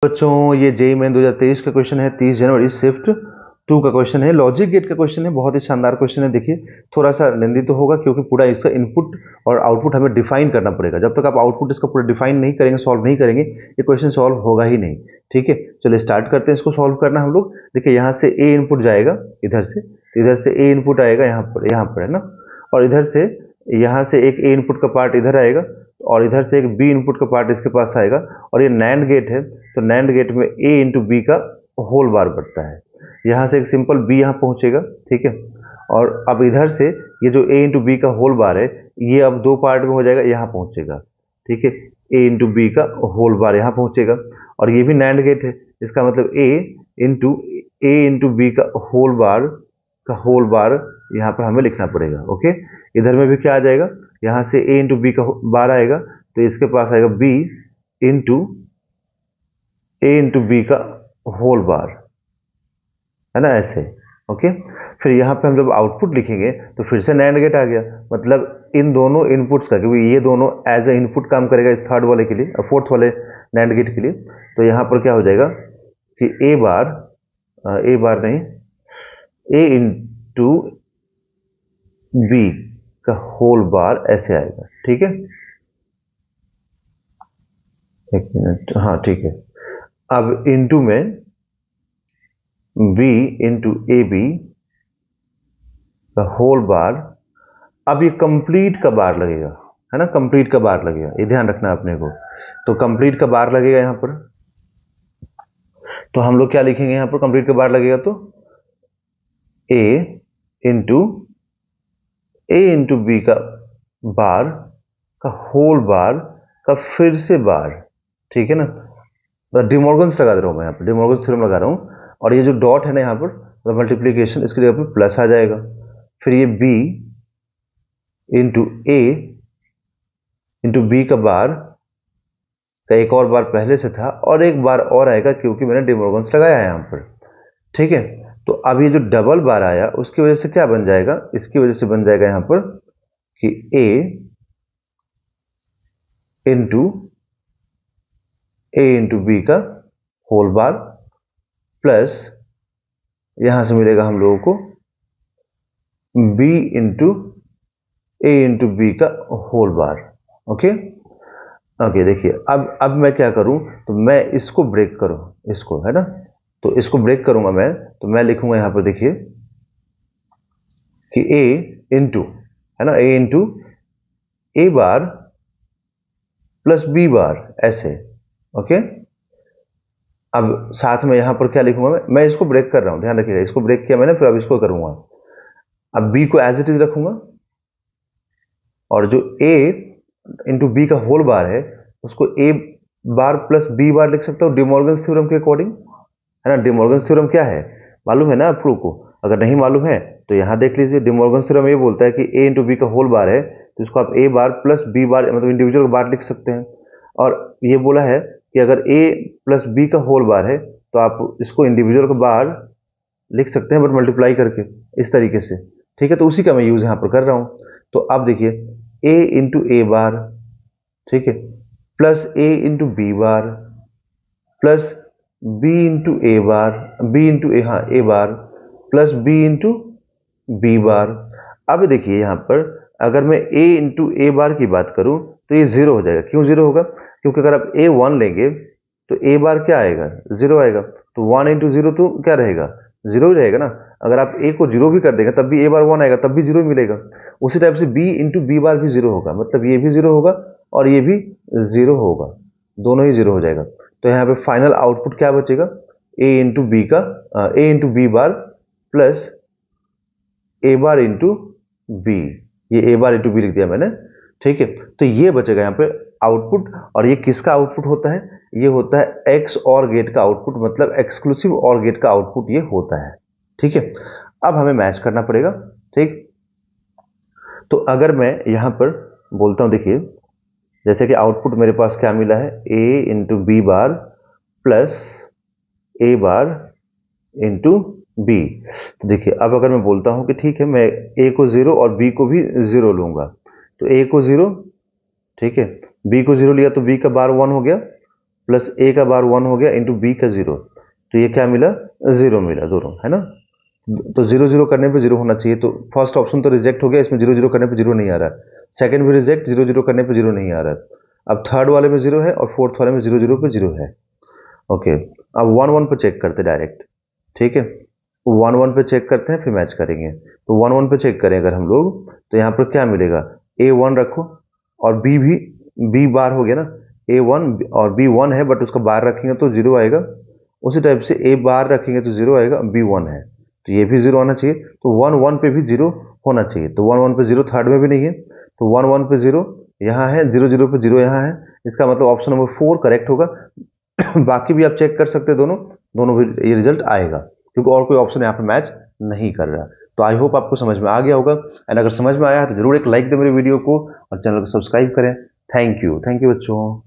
बच्चों ये JEE main 2023 का क्वेश्चन है, 30 जनवरी शिफ्ट 2 का क्वेश्चन है, लॉजिक गेट का क्वेश्चन है। बहुत ही शानदार क्वेश्चन है। देखिए थोड़ा सा लेंदी तो होगा क्योंकि पूरा इसका इनपुट और आउटपुट हमें डिफाइन करना पड़ेगा। जब तक आप आउटपुट इसका पूरा डिफाइन नहीं करेंगे, सॉल्व नहीं करेंगे, ये क्वेश्चन सॉल्व होगा ही नहीं। ठीक है, चलिए स्टार्ट करते हैं इसको सॉल्व करना हम लोग। देखिए यहाँ से ए इनपुट जाएगा इधर से ए इनपुट आएगा यहाँ पर है ना, और इधर से यहाँ से एक ए इनपुट का पार्ट इधर आएगा और इधर से एक बी इनपुट का पार्ट इसके पास आएगा, और ये नैंड गेट है तो नैंड गेट में a इंटू बी का होल बार बनता है। यहाँ से एक सिंपल b यहाँ पहुँचेगा, ठीक है, और अब इधर से ये जो a इंटू बी का होल बार है ये अब दो पार्ट में हो जाएगा, यहाँ पहुँचेगा। ठीक है, a इंटू बी का होल बार यहाँ पहुँचेगा, और ये भी नैंड गेट है, इसका मतलब a इंटू बी का होल बार यहाँ पर हमें लिखना पड़ेगा। ओके, इधर में भी क्या आ जाएगा, यहाँ से a इंटू बी का बार आएगा तो इसके पास आएगा b into a into B का होल बार, है ना, ऐसे। ओके, फिर यहाँ पे हम जब आउटपुट लिखेंगे तो फिर से नैंड गेट आ गया, मतलब इन दोनों इनपुट्स का, क्योंकि ये दोनों एज ए इनपुट काम करेगा इस थर्ड वाले के लिए, फोर्थ वाले नैंड गेट के लिए। तो यहाँ पर क्या हो जाएगा कि a बार नहीं, a इंटू बी का होल बार ऐसे आएगा। ठीक है, एक मिनट, हाँ ठीक है। अब इंटू में b इंटू ए बी का होल बार, अब ये कंप्लीट का बार लगेगा, है ना, कंप्लीट का बार लगेगा, ये ध्यान रखना अपने को। तो कंप्लीट का बार लगेगा यहाँ पर, तो हम लोग क्या लिखेंगे यहाँ पर, कंप्लीट का बार लगेगा तो a इंटू बी का बार का होल बार का फिर से बार। ठीक है ना, डिमॉर्गन्स लगा दे रहा हूँ मैं यहाँ पर, डिमॉर्गन्स थ्योरम लगा रहा हूँ, और ये जो डॉट है ना यहाँ पर मल्टीप्लीकेशन, इसके जगह पर प्लस आ जाएगा। फिर ये b इंटू ए इंटू बी का बार का एक और बार पहले से था और एक बार और आएगा क्योंकि मैंने डिमॉर्गन्स लगाया है यहाँ पर। ठीक है, तो अब ये जो डबल बार आया उसकी वजह से क्या बन जाएगा, इसकी वजह से बन जाएगा यहाँ पर कि a इंटू बी का होल बार प्लस यहां से मिलेगा हम लोगों को b इंटू बी का होल बार। ओके ओके, देखिए अब मैं क्या करूं, तो मैं इसको ब्रेक करूं, इसको, है ना, तो इसको ब्रेक करूंगा मैं, तो मैं लिखूंगा यहां पर, देखिए कि a इंटू, है ना, a into A bar plus B bar, ऐसे। ओके, अब साथ में यहां पर क्या लिखूंगा मैं इसको ब्रेक कर रहा हूं, ध्यान रखिएगा, इसको ब्रेक किया मैंने, फिर अब इसको करूंगा। अब b को एज इट इज रखूंगा, और जो a इंटू बी का होल बार है उसको a बार प्लस b बार लिख सकता हूं डिमॉर्गन्स थ्योरम के अकॉर्डिंग, है ना। डिमॉर्गन्स थ्योरम क्या है मालूम है ना आप लोग को, अगर नहीं मालूम है तो यहां देख लीजिए। डिमॉर्गन्स थ्योरम ये बोलता है कि a इंटू बी का होल बार है तो इसको आप a बार प्लस b बार, मतलब इंडिविजुअल बार लिख सकते हैं, और ये बोला है कि अगर a प्लस b का होल बार है तो आप इसको इंडिविजुअल का बार लिख सकते हैं बट मल्टीप्लाई करके, इस तरीके से। ठीक है, तो उसी का मैं यूज यहाँ पर कर रहा हूँ। तो अब देखिए a इंटू ए बार, ठीक है, plus a into B bar plus b into A bar, b into a, हाँ a bar plus b into B bar. अब देखिए यहाँ पर अगर मैं a इंटू ए बार की बात करूँ तो ये जीरो हो जाएगा। क्यों जीरो होगा, क्योंकि अगर आप a1 लेंगे तो a बार क्या आएगा, जीरो आएगा, तो 1 इंटू जीरो तो क्या रहेगा, जीरो ही रहेगा ना। अगर आप a को जीरो भी कर देंगे तब भी a बार 1 आएगा, तब भी जीरो मिलेगा। उसी टाइप से b इंटू बी बार भी जीरो होगा, मतलब ये भी जीरो होगा और ये भी जीरो होगा, दोनों ही जीरो हो जाएगा। तो यहाँ पे फाइनल आउटपुट क्या बचेगा, a into B bar plus a bar into B, ये a बार इंटू बी लिख दिया मैंने। ठीक है, तो ये बचेगा यहाँ पे आउटपुट, और ये किसका आउटपुट होता है, ये होता है एक्स और गेट का आउटपुट, मतलब एक्सक्लूसिव और गेट का आउटपुट ये होता है। ठीक है, अब हमें मैच करना पड़ेगा। ठीक, तो अगर मैं यहां पर बोलता हूं, देखिए जैसे कि आउटपुट मेरे पास क्या मिला है, a into B bar plus A bar into B. तो देखिए अब अगर मैं बोलता हूं कि ठीक है मैं a को जीरो और b को भी जीरो लूंगा, तो a को जीरो, ठीक है, b को जीरो लिया तो b का बार 1 हो गया प्लस ए का बार 1 हो गया इंटू बी का 0, तो ये क्या मिला, 0 मिला दोनों, है ना। तो 0 0 करने पे 0 होना चाहिए, तो फर्स्ट ऑप्शन तो रिजेक्ट हो गया, इसमें 0 0 करने पे 0 नहीं आ रहा, सेकंड भी रिजेक्ट, 0 0 करने पे 0 नहीं आ रहा। अब थर्ड वाले में 0 है और फोर्थ वाले में 0 0 पे 0 है। ओके, अब 1 1 पे चेक करते डायरेक्ट, ठीक है, 1 1 पे चेक करते हैं फिर मैच करेंगे। तो 1 1 पे चेक करें अगर हम लोग, तो यहाँ पर क्या मिलेगा, A1 रखो और B भी, B बार हो गया ना, A1 और B1 है बट उसका बार रखेंगे तो 0 आएगा, उसी टाइप से A बार रखेंगे तो 0 आएगा, B1 है तो ये भी 0 आना चाहिए, तो 1 1 पे भी 0 होना चाहिए, तो 1 1 पे 0 थर्ड में भी नहीं है, तो 1 1 पे 0 यहाँ है, 0 0 पे 0 यहाँ है, इसका मतलब ऑप्शन नंबर 4 करेक्ट होगा। बाकी भी आप चेक कर सकते हैं, दोनों दोनों भी ये रिजल्ट आएगा, क्योंकि और कोई ऑप्शन यहाँ पे मैच नहीं कर रहा। तो आई होप आपको समझ में आ गया होगा, एंड अगर समझ में आया तो जरूर एक लाइक दें मेरे वीडियो को और चैनल को सब्सक्राइब करें। थैंक यू बच्चों।